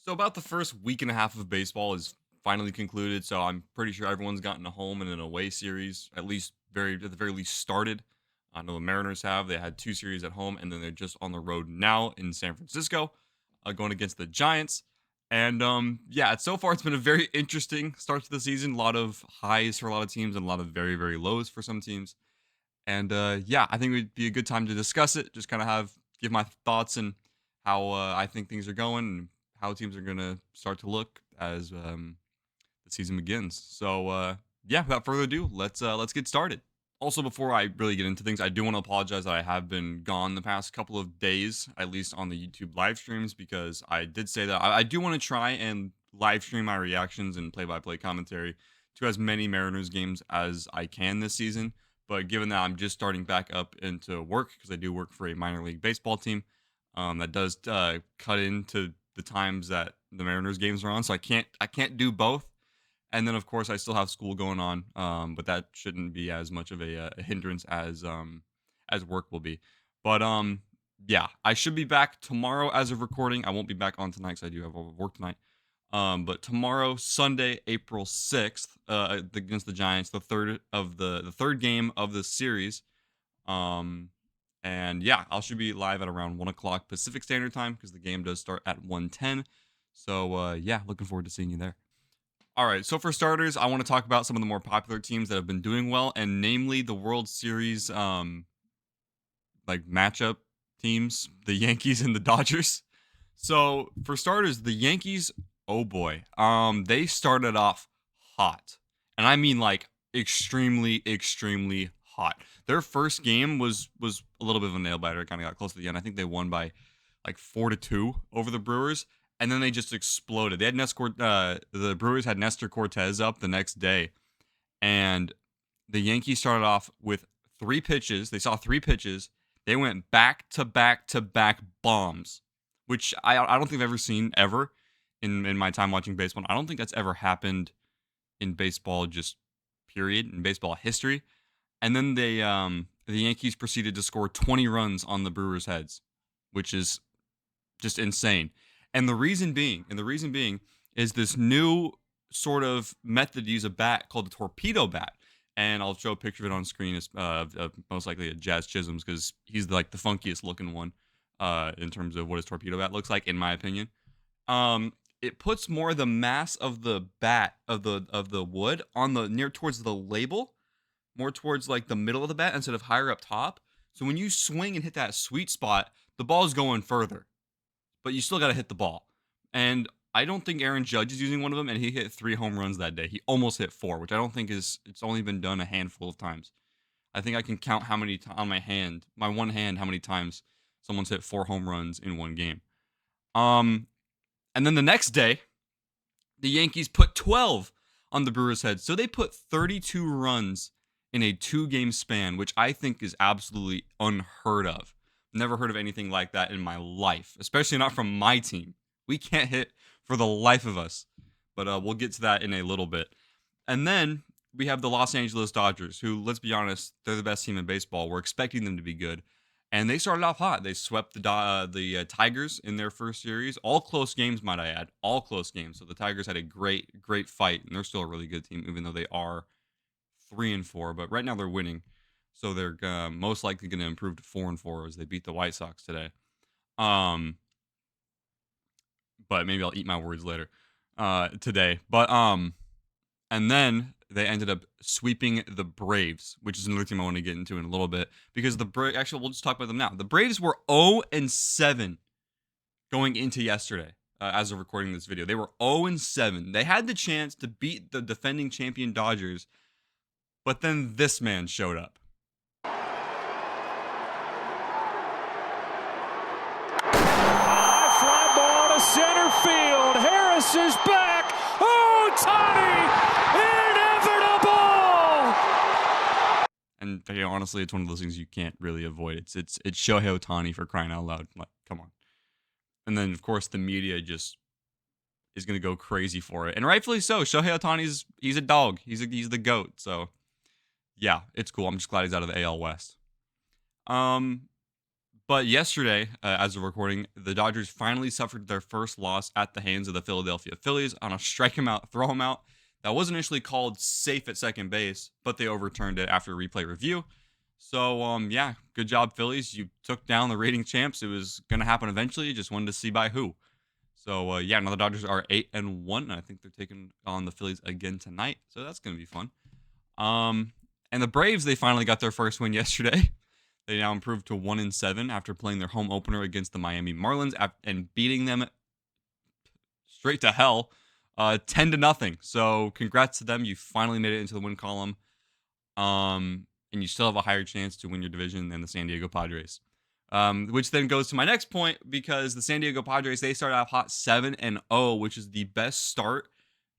So about the first week and a half of baseball is finally concluded. So I'm pretty sure everyone's gotten a home and an away series, at least very at the very least started. I know the Mariners have. They had two series at home, and then they're just on the road now in San Francisco, going against the Giants. And yeah, so far it's been a very interesting start to the season. A lot of highs for a lot of teams, and a lot of very very lows for some teams. And yeah, I think it would be a good time to discuss it. Just kind of give my thoughts and how I think things are going and how teams are going to start to look as the season begins. So yeah, without further ado, let's get started. Also, before I really get into things, I do want to apologize that I have been gone the past couple of days, at least on the YouTube live streams, because I did say that I do want to try and live stream my reactions and play-by-play commentary to as many Mariners games as I can this season. But given that I'm just starting back up into work, because I do work for a minor league baseball team, that does cut into the times that the Mariners games are on, so I can't do both. And then of course I still have school going on, but that shouldn't be as much of a hindrance as work will be. But yeah, I should be back tomorrow as of recording. I won't be back on tonight because I do have work tonight. But tomorrow, Sunday, April 6th, against the Giants, the third game of the series. And yeah, I should be live at around 1 o'clock Pacific Standard Time because the game does start at 1:10. So yeah, looking forward to seeing you there. All right, so for starters, I want to talk about some of the more popular teams that have been doing well, and namely the World Series like matchup teams, the Yankees and the Dodgers. So for starters, the Yankees, oh boy, they started off hot, and I mean like extremely, extremely hot. Their first game was a little bit of a nail biter. It kind of got close to the end. I think they won by like 4-2 over the Brewers, and then they just exploded. They had the Brewers had Nestor Cortez up the next day, and the Yankees started off with three pitches. They saw three pitches. They went back to back to back bombs, which I don't think I've ever seen ever in my time watching baseball. I don't think that's ever happened in baseball, just period, in baseball history. And then the Yankees proceeded to score 20 runs on the Brewers' heads, which is just insane. And the reason being is this new sort of method to use a bat called the torpedo bat. And I'll show a picture of it on screen. It's most likely a Jazz Chisholm's because he's like the funkiest looking one in terms of what his torpedo bat looks like, in my opinion. It puts more of the mass of the bat of the wood on the near towards the label, more towards like the middle of the bat instead of higher up top. So when you swing and hit that sweet spot, the ball's going further, but you still got to hit the ball. And I don't think Aaron Judge is using one of them, and he hit 3 home runs that day. He almost hit 4, which I don't think it's only been done a handful of times. I think I can count how many on my one hand, how many times someone's hit 4 home runs in one game. And then the next day, the Yankees put 12 on the Brewers' head. So they put 32 runs in a 2-game span, which I think is absolutely unheard of. Never heard of anything like that in my life, especially not from my team. We can't hit for the life of us. But we'll get to that in a little bit. And then we have the Los Angeles Dodgers, who, let's be honest, they're the best team in baseball. We're expecting them to be good. And they started off hot. They swept the Tigers in their first series. All close games, might I add. All close games. So the Tigers had a great, great fight. And they're still a really good team, even though they are 3-4. But right now they're winning. So they're most likely going to improve to 4-4 as they beat the White Sox today. But maybe I'll eat my words later today. But and then they ended up sweeping the Braves, which is another team I want to get into in a little bit because actually we'll just talk about them now. The Braves were 0-7 going into yesterday as of recording this video. They were 0-7. They had the chance to beat the defending champion Dodgers, but then this man showed up. Center field. Harris is back. Oh, Tony! Inevitable! And honestly, it's one of those things you can't really avoid. It's Shohei Ohtani, for crying out loud. Like, come on. And then of course the media just is gonna go crazy for it, and rightfully so. Shohei Ohtani's he's a dog. He's the GOAT. So yeah, it's cool. I'm just glad he's out of the AL West. But yesterday, as of recording, the Dodgers finally suffered their first loss at the hands of the Philadelphia Phillies on a strike him out, throw him out. That was initially called safe at second base, but they overturned it after replay review. So, yeah, good job, Phillies. You took down the reigning champs. It was going to happen eventually. Just wanted to see by who. So, yeah, now the Dodgers are 8-1, and I think they're taking on the Phillies again tonight. So that's going to be fun. And the Braves, they finally got their first win yesterday. They now improved to 1-7 after playing their home opener against the Miami Marlins and beating them straight to hell, 10-0. So congrats to them. You finally made it into the win column. And you still have a higher chance to win your division than the San Diego Padres. Which then goes to my next point, because the San Diego Padres, they started off hot 7-0, which is the best start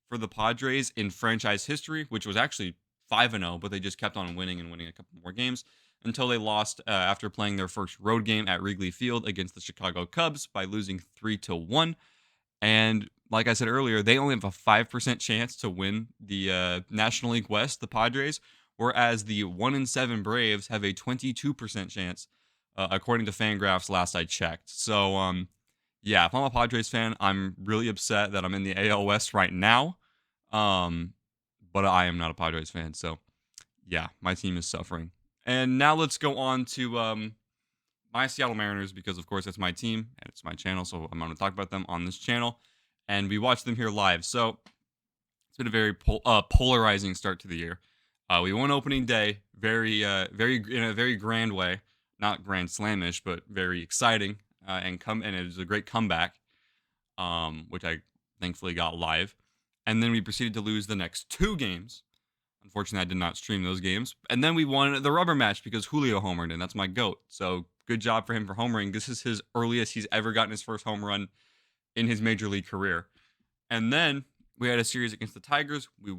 for the Padres in franchise history, which was actually 5-0, but they just kept on winning and winning a couple more games until they lost after playing their first road game at Wrigley Field against the Chicago Cubs by losing 3-1. And like I said earlier, they only have a 5% chance to win the National League West, the Padres, whereas the 1-7 Braves have a 22% chance, according to Fangraphs last I checked. So, yeah, if I'm a Padres fan, I'm really upset that I'm in the AL West right now. But I am not a Padres fan, so yeah, my team is suffering. And now let's go on to my Seattle Mariners, because of course it's my team and it's my channel, so I'm going to talk about them on this channel. And we watch them here live. So it's been a very polarizing start to the year. We won opening day, very in a very grand way, not Grand Slamish, but very exciting, and it was a great comeback, which I thankfully got live. And then we proceeded to lose the next 2 games. Unfortunately, I did not stream those games. And then we won the rubber match because Julio homered, and that's my GOAT. So good job for him for homering. This is his earliest he's ever gotten his first home run in his major league career. And then we had a series against the Tigers. We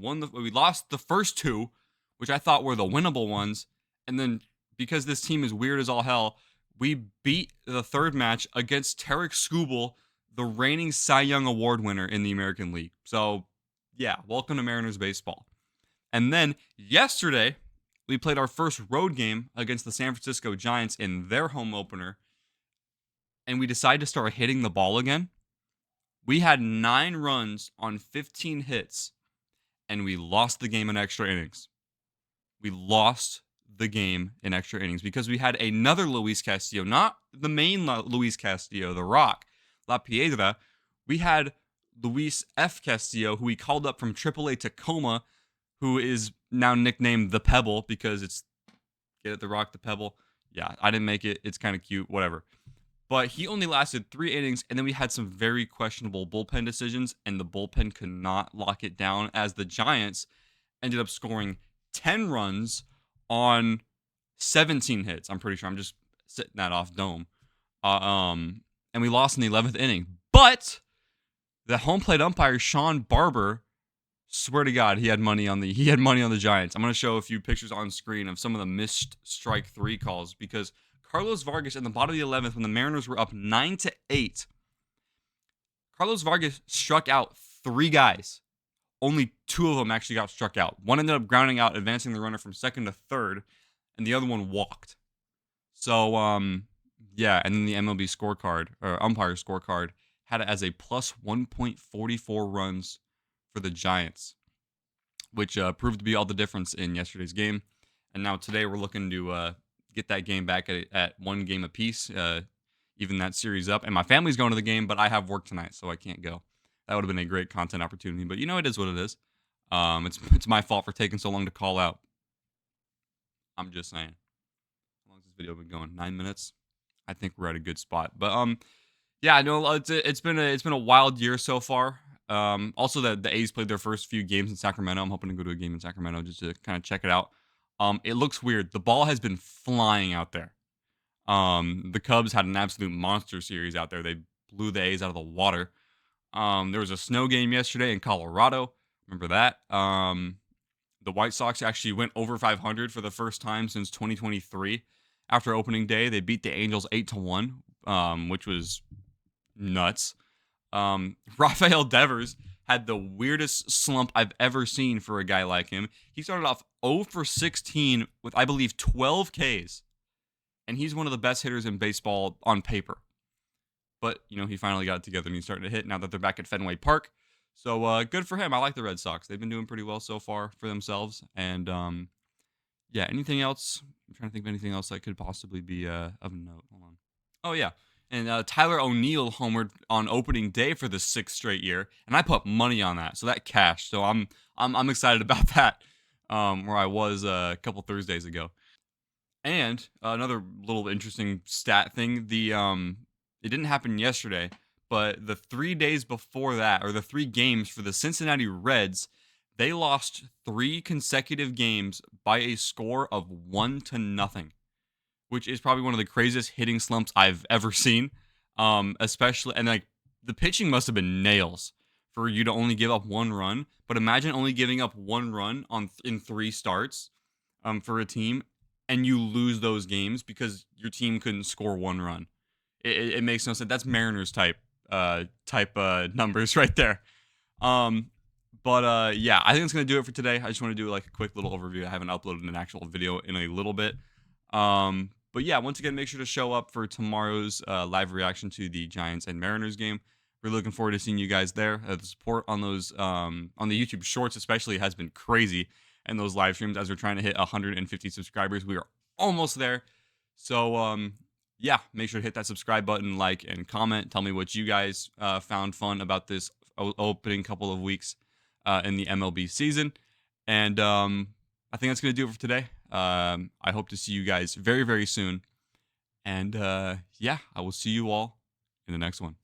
lost the first 2, which I thought were the winnable ones. And then because this team is weird as all hell, we beat the 3rd match against Tarek Skubal, the reigning Cy Young Award winner in the American League. So yeah, welcome to Mariners baseball. And then yesterday, we played our first road game against the San Francisco Giants in their home opener, and we decided to start hitting the ball again. We had 9 runs on 15 hits, and we lost the game in extra innings. We lost the game in extra innings because we had another Luis Castillo, not the main Luis Castillo, the Rock, La Piedra. We had Luis F. Castillo, who we called up from AAA Tacoma, who is now nicknamed The Pebble because it's, get it, The Rock, The Pebble. Yeah, I didn't make it. It's kind of cute, whatever. But he only lasted 3 innings, and then we had some very questionable bullpen decisions, and the bullpen could not lock it down as the Giants ended up scoring 10 runs on 17 hits. I'm pretty sure. I'm just sitting that off dome. And we lost in the 11th inning. But the home plate umpire, Sean Barber, swear to God, he had money on the Giants. I'm going to show a few pictures on screen of some of the missed strike 3 calls, because Carlos Vargas in the bottom of the 11th, when the Mariners were up 9-8, Carlos Vargas struck out 3 guys. Only 2 of them actually got struck out. One ended up grounding out, advancing the runner from 2nd to 3rd, and the other one walked. So, yeah, and then the MLB scorecard, or umpire scorecard, had it as a plus 1.44 runs for the Giants, which proved to be all the difference in yesterday's game. And now today we're looking to get that game back at 1 game apiece, even that series up. And my family's going to the game, but I have work tonight, so I can't go. That would have been a great content opportunity, but it is what it is. It's my fault for taking so long to call out. I'm just saying. How long has this video been going? 9 minutes. I think we're at a good spot. But yeah, I know it's been a wild year so far. Also, the A's played their first few games in Sacramento. I'm hoping to go to a game in Sacramento just to kind of check it out. It looks weird. The ball has been flying out there. The Cubs had an absolute monster series out there. They blew the A's out of the water. There was a snow game yesterday in Colorado. Remember that? The White Sox actually went over 500 for the first time since 2023. After opening day, they beat the Angels 8-1, which was nuts. Rafael Devers had the weirdest slump I've ever seen for a guy like him. He started off 0 for 16 with, I believe, 12 Ks. and he's one of the best hitters in baseball on paper. But, he finally got it together and he's starting to hit now that they're back at Fenway Park. So good for him. I like the Red Sox. They've been doing pretty well so far for themselves. And yeah, anything else? I'm trying to think of anything else that could possibly be of note. Hold on. Oh, yeah. And Tyler O'Neill homered on opening day for the 6th straight year, and I put money on that, so that cashed. So I'm excited about that. Where I was a couple Thursdays ago. And another little interesting stat thing: it didn't happen yesterday, but the 3 days before that, or the 3 games for the Cincinnati Reds, they lost 3 consecutive games by a score of 1-0, which is probably one of the craziest hitting slumps I've ever seen. Especially, and like the pitching must have been nails for you to only give up 1 run. But imagine only giving up 1 run in 3 starts for a team, and you lose those games because your team couldn't score 1 run. It makes no sense. That's Mariners type numbers right there. But yeah, I think it's gonna do it for today. I just want to do like a quick little overview. I haven't uploaded an actual video in a little bit. But yeah, once again, make sure to show up for tomorrow's live reaction to the Giants and Mariners game. We're looking forward to seeing you guys there. The support on those on the YouTube Shorts especially has been crazy, and those live streams as we're trying to hit 150 subscribers. We are almost there. So yeah, make sure to hit that subscribe button, like, and comment. Tell me what you guys found fun about this opening couple of weeks in the MLB season. And I think that's going to do it for today. I hope to see you guys very, very soon. And yeah, I will see you all in the next one.